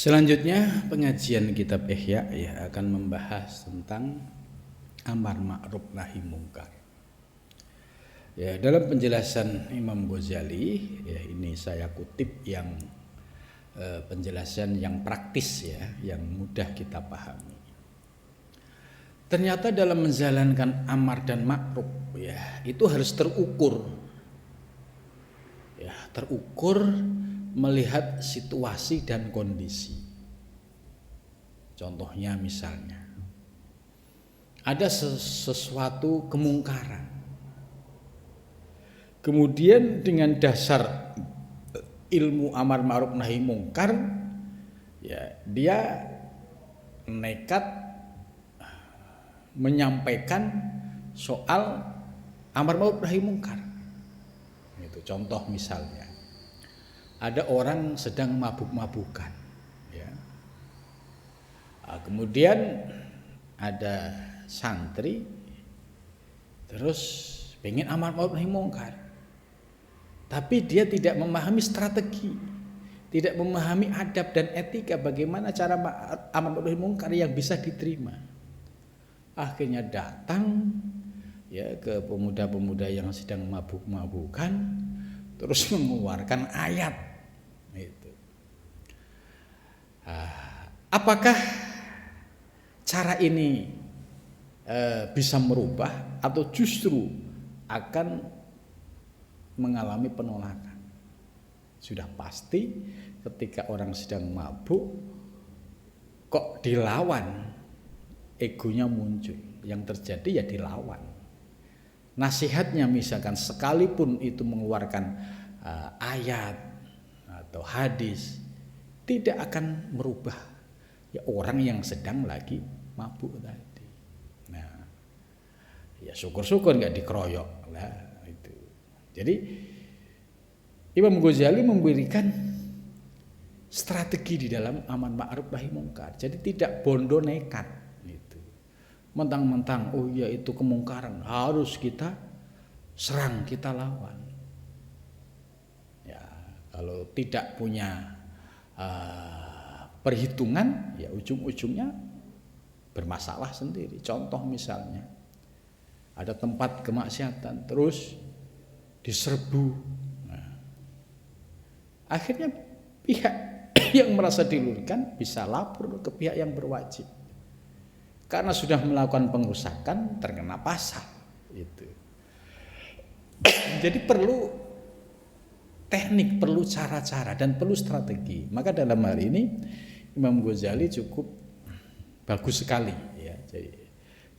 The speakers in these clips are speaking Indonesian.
Selanjutnya pengajian kitab Ihya akan membahas tentang amar ma'ruf nahi mungkar. Dalam penjelasan Imam Ghazali, ini saya kutip yang penjelasan yang praktis yang mudah kita pahami. Ternyata dalam menjalankan amar dan ma'ruf itu harus terukur. Terukur melihat situasi dan kondisi. Contohnya misalnya ada sesuatu kemungkaran. Kemudian dengan dasar ilmu amar ma'ruf nahi mungkar dia nekat menyampaikan soal amar ma'ruf nahi mungkar. Itu contoh misalnya. Ada orang sedang mabuk-mabukan, kemudian ada santri terus pengen amar ma'ruf nahi mungkar, tapi dia tidak memahami strategi, tidak memahami adab dan etika bagaimana cara amar ma'ruf nahi mungkar yang bisa diterima. Akhirnya datang ke pemuda-pemuda yang sedang mabuk-mabukan, terus mengeluarkan ayat. Apakah cara ini bisa merubah atau justru akan mengalami penolakan? Sudah pasti ketika orang sedang mabuk kok dilawan, egonya muncul. Yang terjadi dilawan. Nasihatnya misalkan sekalipun itu mengeluarkan ayat atau hadis, tidak akan merubah orang yang sedang lagi mabuk tadi. Nah, syukur-syukur nggak dikeroyok lah itu. Jadi Imam Ghazali memberikan strategi di dalam amar ma'ruf nahi mungkar. Jadi tidak bondo nekat gitu. Mentang-mentang itu kemungkaran harus kita serang, kita lawan. Kalau tidak punya perhitungan ujung-ujungnya bermasalah sendiri. Contoh misalnya ada tempat kemaksiatan terus diserbu, akhirnya pihak yang merasa dirugikan bisa lapor ke pihak yang berwajib karena sudah melakukan pengrusakan, terkena pasal itu. Jadi perlu teknik, perlu cara-cara dan perlu strategi. Maka dalam hal ini Imam Ghazali cukup bagus sekali Jadi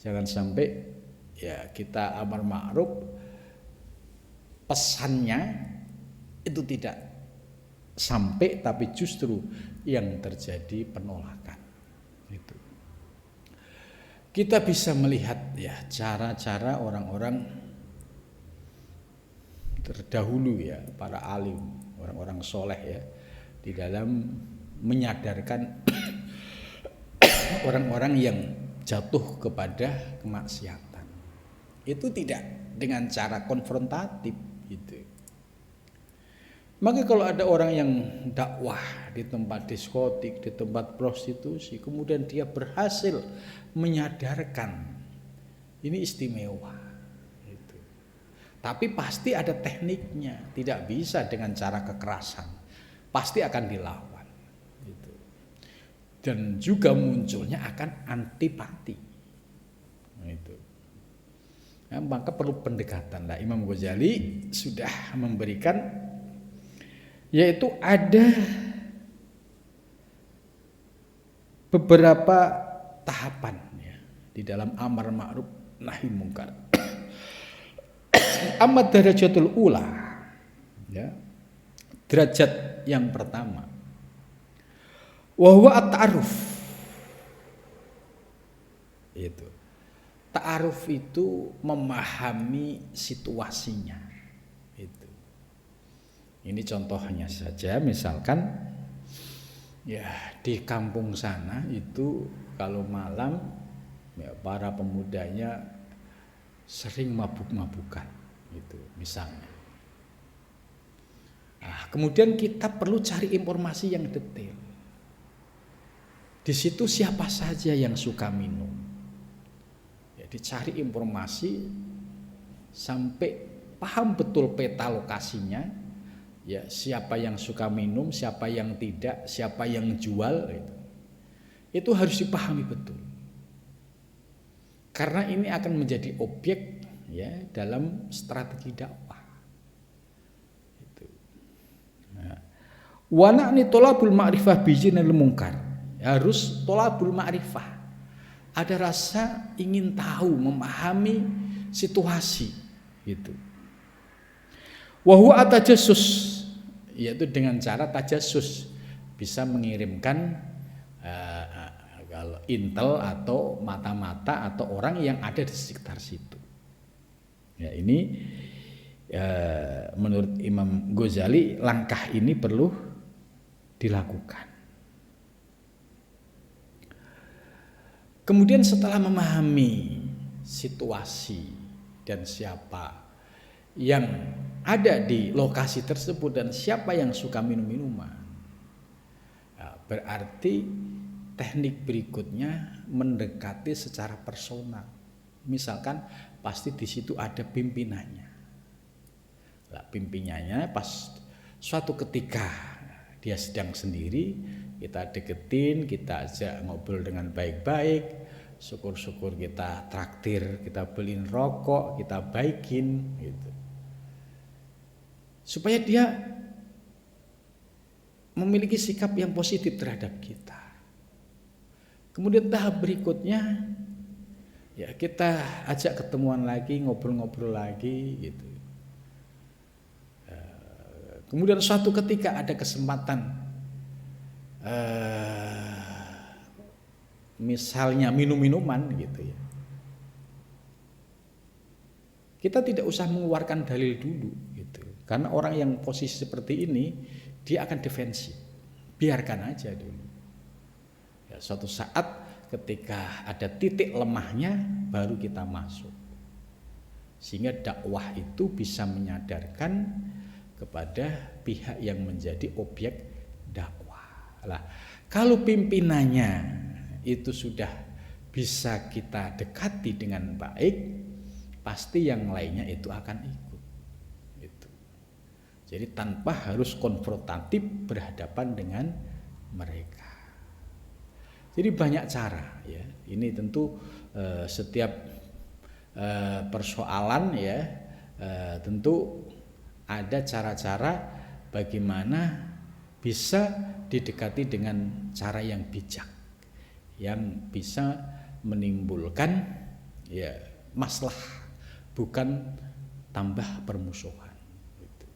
jangan sampai kita amar ma'ruf pesannya itu tidak sampai, tapi justru yang terjadi penolakan. Itu. Kita bisa melihat cara-cara orang-orang terdahulu para alim, orang-orang soleh di dalam menyadarkan orang-orang yang jatuh kepada kemaksiatan. Itu tidak dengan cara konfrontatif gitu. Maka kalau ada orang yang dakwah di tempat diskotik, di tempat prostitusi, kemudian dia berhasil menyadarkan, ini istimewa. Tapi pasti ada tekniknya, tidak bisa dengan cara kekerasan, pasti akan dilawan. Dan juga munculnya akan antipati. Maka perlu pendekatan. Imam Ghazali sudah memberikan, yaitu ada beberapa tahapan di dalam amar ma'ruf nahi mungkar. Amma darajatul ula, derajat yang pertama, wa huwa at-ta'aruf. Itu. Ta'aruf itu memahami situasinya. Itu. Ini contohnya saja, misalkan di kampung sana itu kalau malam para pemudanya sering mabuk-mabukan. Itu misalnya. Kemudian kita perlu cari informasi yang detail. Di situ siapa saja yang suka minum. Ya, dicari informasi sampai paham betul peta lokasinya. Ya, siapa yang suka minum, siapa yang tidak, siapa yang jual gitu. Itu harus dipahami betul. Karena ini akan menjadi objek ya dalam strategi dakwah. Itu. Nah, wa na'ni tolabul ma'rifah bijinil munkar. Harus tolabul ma'rifah. Ada rasa ingin tahu, memahami situasi gitu. Wa huwa atajassus, yaitu dengan cara tajassus bisa mengirimkan kalau intel atau mata-mata atau orang yang ada di sekitar situ. Ya, ini menurut Imam Ghazali langkah ini perlu dilakukan. Kemudian setelah memahami situasi dan siapa yang ada di lokasi tersebut dan siapa yang suka minum-minuman, berarti teknik berikutnya mendekati secara personal. Misalkan pasti di situ ada pimpinannya. Nah, pimpinannya pas suatu ketika dia sedang sendiri, kita deketin, kita ajak ngobrol dengan baik-baik, syukur-syukur kita traktir, kita beliin rokok, kita baikin gitu. Supaya dia memiliki sikap yang positif terhadap kita. Kemudian tahap berikutnya ya kita ajak ketemuan lagi, ngobrol-ngobrol lagi gitu. Kemudian suatu ketika ada kesempatan misalnya minum-minuman gitu ya. Kita tidak usah mengeluarkan dalil dulu gitu. Karena orang yang posisi seperti ini dia akan defensif. Biarkan aja dulu. Ya, suatu saat ketika ada titik lemahnya baru kita masuk. Sehingga dakwah itu bisa menyadarkan kepada pihak yang menjadi objek dakwah. Lah, kalau pimpinannya itu sudah bisa kita dekati dengan baik, pasti yang lainnya itu akan ikut. Gitu. Jadi tanpa harus konfrontatif berhadapan dengan mereka. Jadi banyak cara ya. Ini tentu setiap persoalan ya tentu ada cara-cara bagaimana bisa didekati dengan cara yang bijak, yang bisa menimbulkan ya maslahat, bukan tambah permusuhan. Gitu.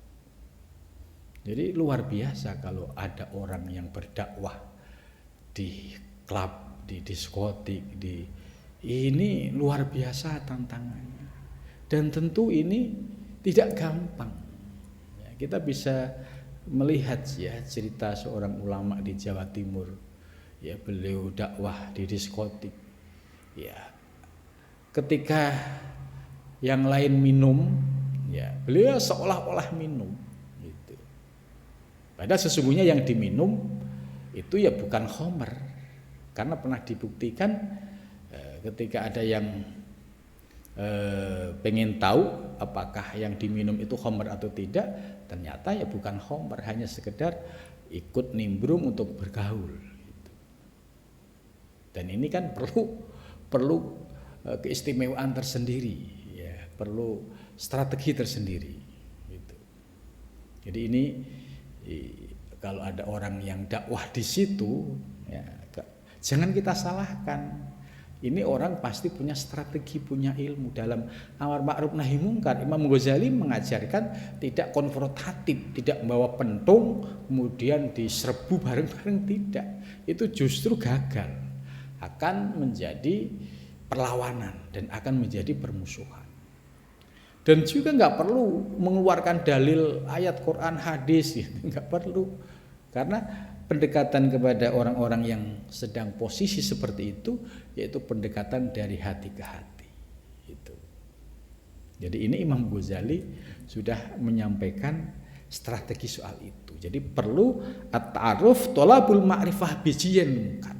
Jadi luar biasa kalau ada orang yang berdakwah di klub, di diskotik, ini luar biasa tantangannya. Dan tentu ini tidak gampang. Ya, kita bisa melihat ya cerita seorang ulama di Jawa Timur. Ya, beliau dakwah di diskotik. Ya, ketika yang lain minum, ya beliau seolah-olah minum. Gitu. Padahal sesungguhnya yang diminum itu ya bukan khamr. Karena pernah dibuktikan ketika ada yang pengen tahu apakah yang diminum itu khamr atau tidak, ternyata ya bukan khamr, hanya sekedar ikut nimbrung untuk bergaul. Gitu. Dan ini kan perlu keistimewaan tersendiri, ya, perlu strategi tersendiri. Gitu. Jadi ini kalau ada orang yang dakwah di situ, ya, jangan kita salahkan. Ini orang pasti punya strategi, punya ilmu dalam amar ma'ruf nahi mungkar. Imam Ghazali mengajarkan tidak konfrontatif, tidak membawa pentung kemudian diserbu bareng-bareng, tidak. Itu justru gagal, akan menjadi perlawanan dan akan menjadi permusuhan. Dan juga nggak perlu mengeluarkan dalil ayat Quran hadis, gitu. Nggak perlu, karena pendekatan kepada orang-orang yang sedang posisi seperti itu yaitu pendekatan dari hati ke hati. Itu. Jadi ini Imam Ghazali sudah menyampaikan strategi soal itu. Jadi perlu at-ta'aruf tolabul ma'rifah bijiyan mungkar.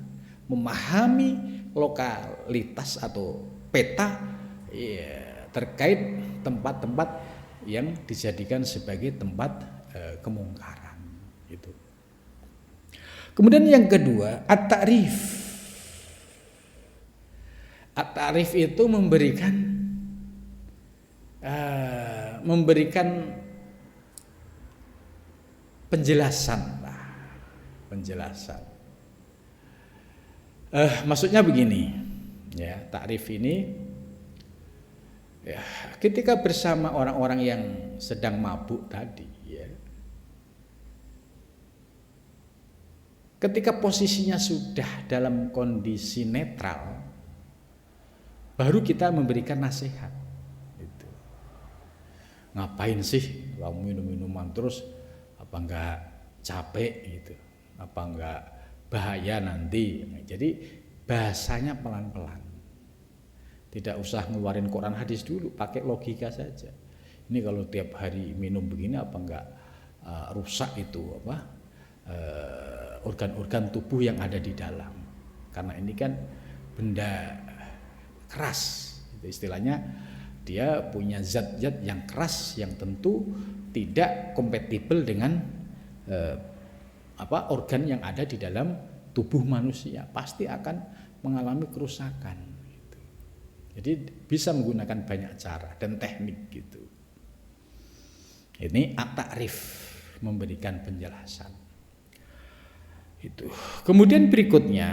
memahami lokalitas atau peta ya, terkait tempat-tempat yang dijadikan sebagai tempat kemungkaran itu. Kemudian yang kedua, at-ta'rif. At-ta'rif itu memberikan penjelasan. Maksudnya begini, ya, takrif ini ya, ketika bersama orang-orang yang sedang mabuk tadi, ya, ketika posisinya sudah dalam kondisi netral, baru kita memberikan nasihat. Gitu. Ngapain sih kamu minum-minuman terus? Apa enggak capek gitu? Apa enggak bahaya nanti? Jadi bahasanya pelan-pelan. Tidak usah ngeluarin Quran hadis dulu, pakai logika saja. Ini kalau tiap hari minum begini apa enggak rusak itu organ-organ tubuh yang ada di dalam. Karena ini kan benda keras, itu istilahnya dia punya zat-zat yang keras yang tentu tidak kompatibel dengan organ yang ada di dalam tubuh manusia, pasti akan mengalami kerusakan. Gitu. Jadi bisa menggunakan banyak cara dan teknik gitu. Ini at-ta'rif, memberikan penjelasan. Itu. Kemudian berikutnya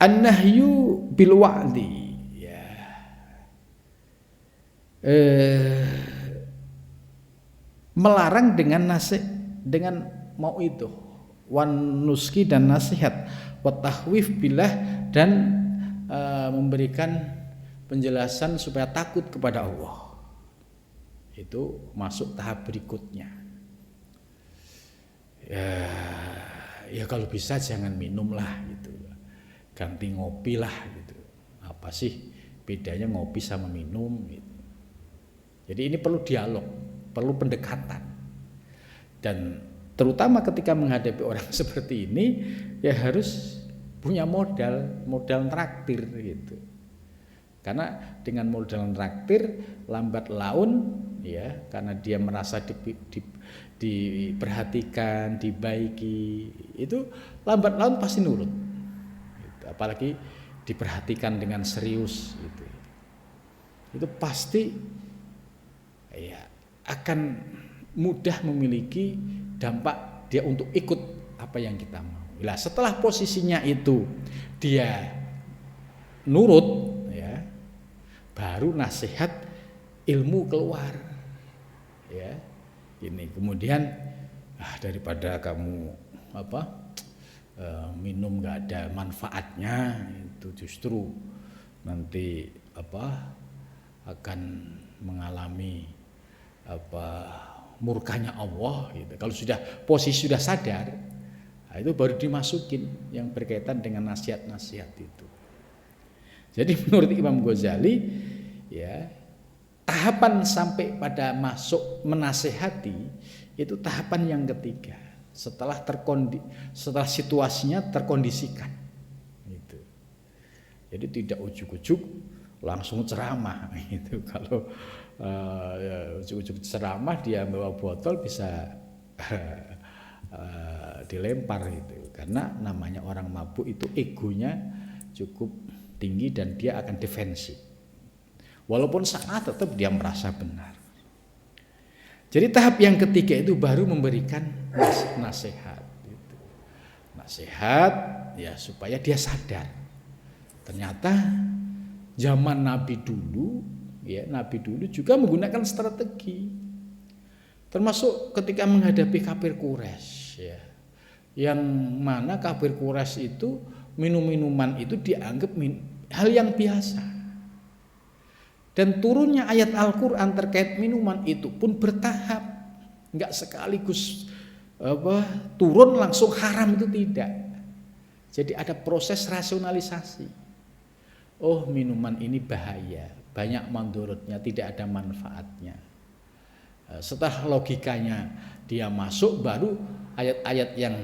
an-nahyu bil wa'di, ya. Melarang dengan mau itu wan nuski dan nasihat, wa tahwif billah dan memberikan penjelasan supaya takut kepada Allah. Itu masuk tahap berikutnya. Ya kalau bisa jangan minum lah gitu. Ganti ngopi lah gitu. Apa sih bedanya ngopi sama minum gitu. Jadi ini perlu dialog, perlu pendekatan. Dan terutama ketika menghadapi orang seperti ini ya harus punya modal traktir gitu. Karena dengan modal traktir lambat laun ya, karena dia merasa diperhatikan, dibaiki, itu lambat laun pasti nurut. Gitu. Apalagi diperhatikan dengan serius gitu. Itu pasti ya akan mudah memiliki dampak dia untuk ikut apa yang kita mau. Nah, setelah posisinya itu dia nurut ya, baru nasihat ilmu keluar ya. Ini kemudian daripada kamu minum nggak ada manfaatnya, itu justru nanti akan mengalami murkanya Allah gitu. Kalau posisi sudah sadar, itu baru dimasukin yang berkaitan dengan nasihat-nasihat itu. Jadi menurut Imam Ghazali ya, tahapan sampai pada masuk menasehati itu tahapan yang ketiga setelah situasinya terkondisikan gitu. Jadi tidak ujuk-ujuk langsung ceramah gitu. Kalau ujuk-ujuk ceramah dia bawa botol bisa dilempar gitu. Karena namanya orang mabuk itu egonya cukup tinggi dan dia akan defensif. Walaupun salah tetap dia merasa benar. Jadi tahap yang ketiga itu baru memberikan nasihat. Gitu. Nasihat ya supaya dia sadar. Ternyata zaman Nabi dulu juga menggunakan strategi. Termasuk ketika menghadapi kafir Quraisy ya. Yang mana kafir Quraisy itu minum-minuman itu dianggap hal yang biasa. Dan turunnya ayat Al-Qur'an terkait minuman itu pun bertahap. Enggak sekaligus turun langsung haram, itu tidak. Jadi ada proses rasionalisasi. Oh, minuman ini bahaya, banyak mandorotnya, tidak ada manfaatnya. Setelah logikanya dia masuk, baru ayat-ayat yang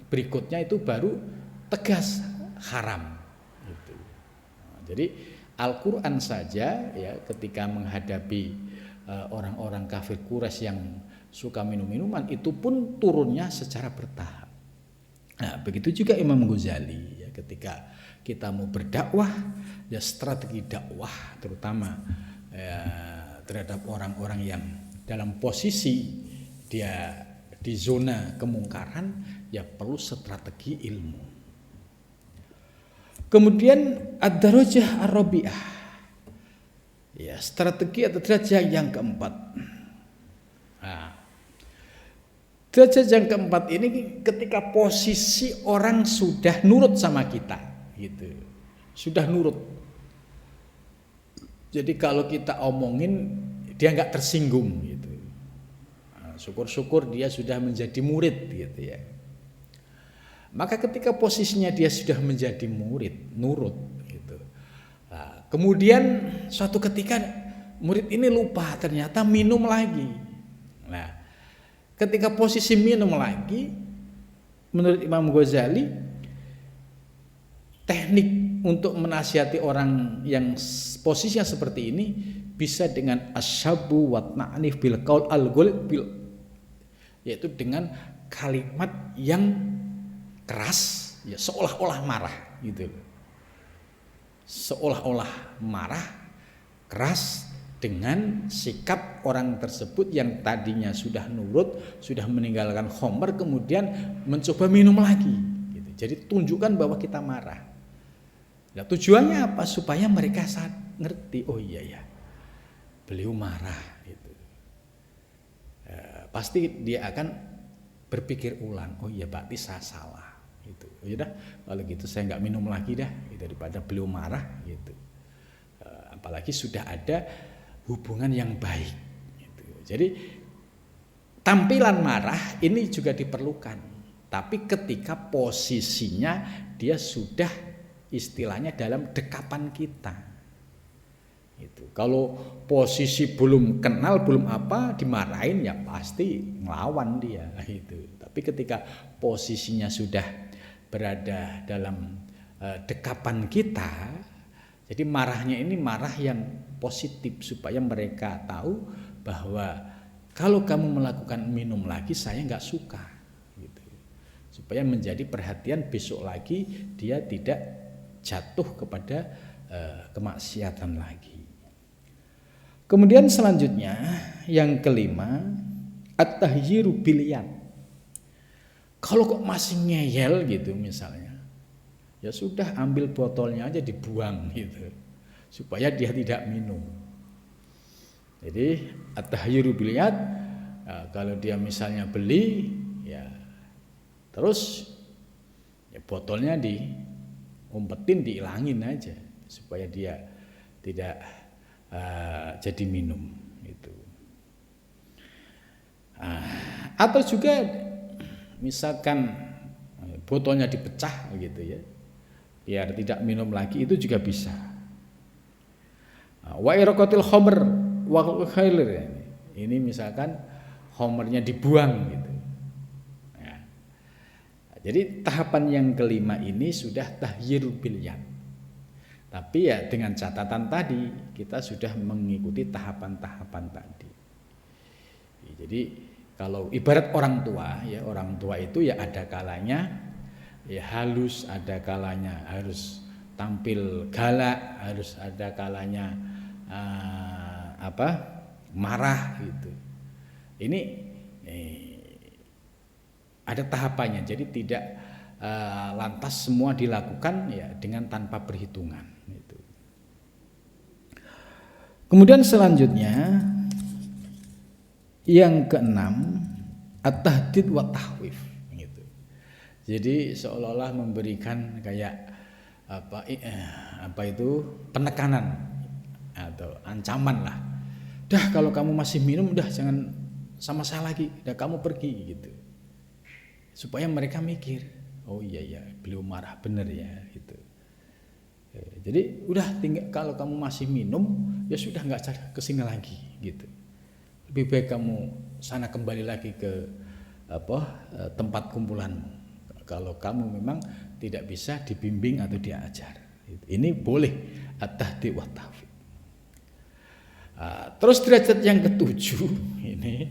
berikutnya itu baru tegas haram. Gitu. Nah, jadi Al-Quran saja ya ketika menghadapi orang-orang kafir Quraisy yang suka minum-minuman itu pun turunnya secara bertahap. Nah, begitu juga Imam Ghazali ya, ketika kita mau berdakwah ya strategi dakwah terutama ya, terhadap orang-orang yang dalam posisi dia di zona kemungkaran ya perlu strategi ilmu. Kemudian ad-darajah ar-rabi'ah. Ya, strategi atau derajat yang keempat. Nah, derajat yang keempat ini ketika posisi orang sudah nurut sama kita, gitu. Sudah nurut. Jadi kalau kita omongin dia nggak tersinggung, gitu. Nah, syukur-syukur dia sudah menjadi murid, gitu ya. Maka ketika posisinya dia sudah menjadi murid, nurut gitu. Nah, kemudian suatu ketika murid ini lupa ternyata minum lagi. Nah, ketika posisi minum lagi, menurut Imam Ghazali, teknik untuk menasihati orang yang posisinya seperti ini bisa dengan asyabu wa ta'nif bil qaul al-ghul bil, yaitu dengan kalimat yang keras ya seolah-olah marah gitu loh. Seolah-olah marah keras dengan sikap orang tersebut yang tadinya sudah nurut, sudah meninggalkan khamr kemudian mencoba minum lagi gitu. Jadi tunjukkan bahwa kita marah. Nah, tujuannya apa? Supaya mereka ngerti, oh iya ya. Beliau marah gitu. Pasti dia akan berpikir ulang, oh iya berarti saya salah. Gitu. Yaudah kalau gitu saya nggak minum lagi dah daripada beliau marah gitu. Apalagi sudah ada hubungan yang baik gitu. Jadi tampilan marah ini juga diperlukan, tapi ketika posisinya dia sudah istilahnya dalam dekapan kita gitu. Kalau posisi belum kenal belum apa dimarahin ya pasti ngelawan dia gitu. Tapi ketika posisinya sudah berada dalam dekapan kita, jadi marahnya ini marah yang positif supaya mereka tahu bahwa kalau kamu melakukan minum lagi saya nggak suka gitu. Supaya menjadi perhatian besok lagi dia tidak jatuh kepada kemaksiatan lagi. Kemudian selanjutnya yang kelima at-tahyiru bil yad. Kalau kok masih ngeyel gitu misalnya, ya sudah ambil botolnya aja dibuang gitu, supaya dia tidak minum. Jadi at-tahyiru bil yad, kalau dia misalnya beli, ya terus ya botolnya diumpetin, dihilangin aja, supaya dia tidak jadi minum gitu. Atau juga misalkan botolnya dipecah gitu ya, biar tidak minum lagi, itu juga bisa. Wa iraqatil khamr wa khailir, ini misalkan khamrnya dibuang gitu. Ya. Jadi tahapan yang kelima ini sudah tahyirul bil yad. Tapi ya dengan catatan tadi kita sudah mengikuti tahapan-tahapan tadi. Jadi kalau ibarat orang tua ya, orang tua itu ya ada kalanya ya halus, ada kalanya harus tampil galak, harus ada kalanya marah gitu. Ini ada tahapannya, jadi tidak lantas semua dilakukan ya dengan tanpa perhitungan gitu. Kemudian selanjutnya yang keenam at-tahdid wa tahwif gitu. Jadi seolah-olah memberikan kayak apa itu penekanan atau ancaman lah. Dah kalau kamu masih minum udah jangan sama saya lagi, dah kamu pergi gitu. Supaya mereka mikir, oh iya beliau marah bener ya gitu. Jadi udah tinggal kalau kamu masih minum ya sudah nggak kesini lagi gitu. Lebih baik kamu sana kembali lagi ke tempat kumpulanmu. Kalau kamu memang tidak bisa dibimbing atau diajar. Ini boleh at-tahdi wa tahfiz. Terus derajat yang ketujuh ini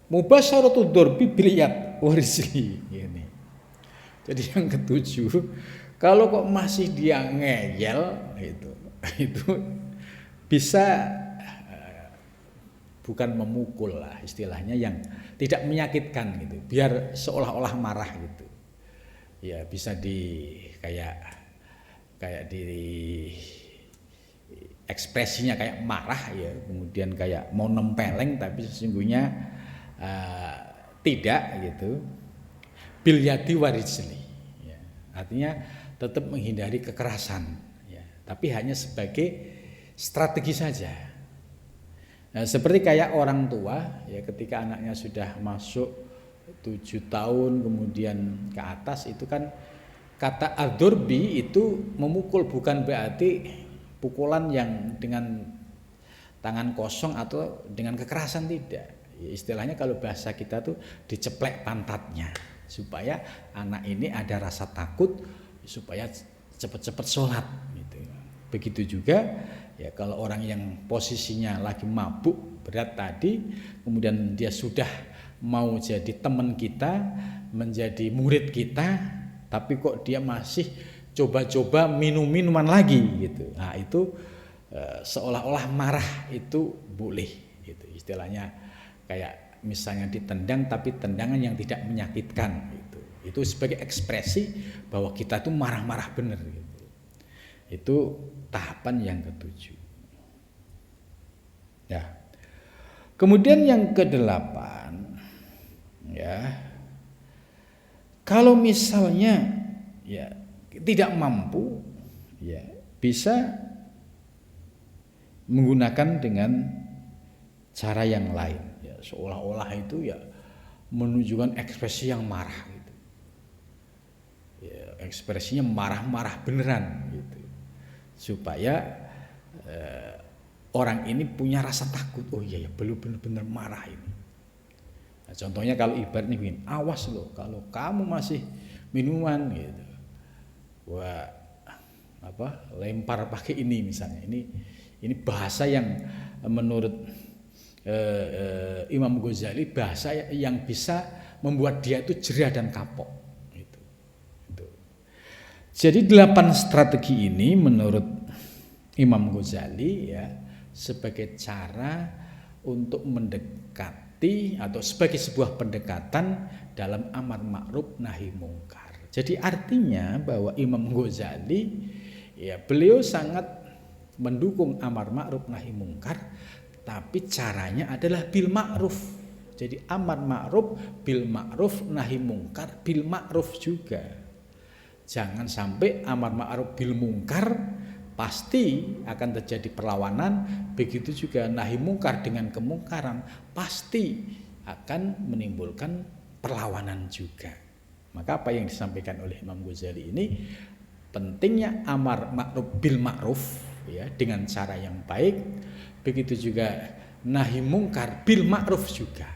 mubasyaratud darbi bil yad warisli ini. Jadi yang ketujuh, kalau kok masih dia ngeyel itu bisa bukan memukul lah istilahnya, yang tidak menyakitkan gitu, biar seolah-olah marah gitu. Ya bisa kayak di ekspresinya kayak marah ya, kemudian kayak mau nempeleng tapi sesungguhnya tidak gitu. Bil yadi warijli ya, artinya tetap menghindari kekerasan ya, tapi hanya sebagai strategi saja. Nah, seperti kayak orang tua ya, ketika anaknya sudah masuk 7 tahun kemudian ke atas, itu kan kata ad-darbi itu memukul, bukan berarti pukulan yang dengan tangan kosong atau dengan kekerasan, tidak. Ya, istilahnya kalau bahasa kita tuh diceplek pantatnya supaya anak ini ada rasa takut, supaya cepat-cepat sholat gitu. Begitu juga ya kalau orang yang posisinya lagi mabuk berat tadi, kemudian dia sudah mau jadi teman kita, menjadi murid kita, tapi kok dia masih coba-coba minum-minuman lagi gitu. Nah itu seolah-olah marah, itu boleh gitu. Istilahnya kayak misalnya ditendang tapi tendangan yang tidak menyakitkan gitu. Itu sebagai ekspresi bahwa kita tuh marah-marah bener gitu. Itu tahapan yang ketujuh. Ya. Kemudian yang kedelapan ya, kalau misalnya ya tidak mampu ya, bisa menggunakan dengan cara yang lain ya, seolah-olah itu ya menunjukkan ekspresi yang marah gitu ya, ekspresinya marah-marah beneran gitu, supaya orang ini punya rasa takut, oh iya ya belum benar-benar marah ini. Nah, contohnya kalau ibaratnya begini, awas loh kalau kamu masih minuman gitu, wah lempar pakai ini misalnya. Ini bahasa yang menurut Imam Ghazali bahasa yang bisa membuat dia itu jerah dan kapok gitu. Jadi 8 strategi ini menurut Imam Ghazali ya, sebagai cara untuk mendekati atau sebagai sebuah pendekatan dalam amar ma'ruf nahi mungkar. Jadi artinya bahwa Imam Ghazali ya, beliau sangat mendukung amar ma'ruf nahi mungkar, tapi caranya adalah bil ma'ruf. Jadi amar ma'ruf bil ma'ruf, nahi mungkar bil ma'ruf juga. Jangan sampai amar ma'ruf bil mungkar pasti akan terjadi perlawanan, begitu juga nahi mungkar dengan kemungkaran pasti akan menimbulkan perlawanan juga. Maka apa yang disampaikan oleh Imam Ghazali ini, pentingnya amar ma'ruf bil ma'ruf ya, dengan cara yang baik, begitu juga nahi mungkar bil ma'ruf juga.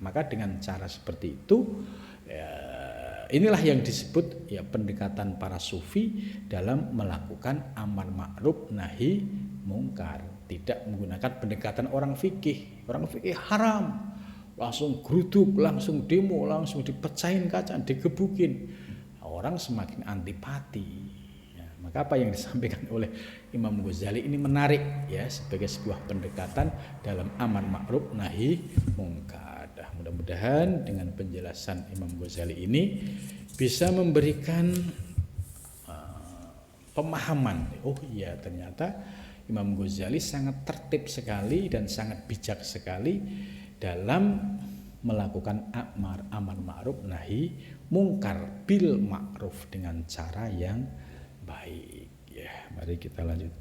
Maka dengan cara seperti itu ya, inilah yang disebut ya pendekatan para sufi dalam melakukan amar ma'ruf nahi mungkar. Tidak menggunakan pendekatan orang fikih. Orang fikih haram, langsung geruduk, langsung demo, langsung dipecahin kaca, digebukin. Orang semakin antipati. Ya, maka apa yang disampaikan oleh Imam Ghazali ini menarik ya, sebagai sebuah pendekatan dalam amar ma'ruf nahi mungkar. Mudah-mudahan dengan penjelasan Imam Ghazali ini bisa memberikan pemahaman. Oh iya, ternyata Imam Ghazali sangat tertib sekali dan sangat bijak sekali dalam melakukan amar ma'ruf nahi mungkar bil ma'ruf dengan cara yang baik. Ya, mari kita lanjutkan.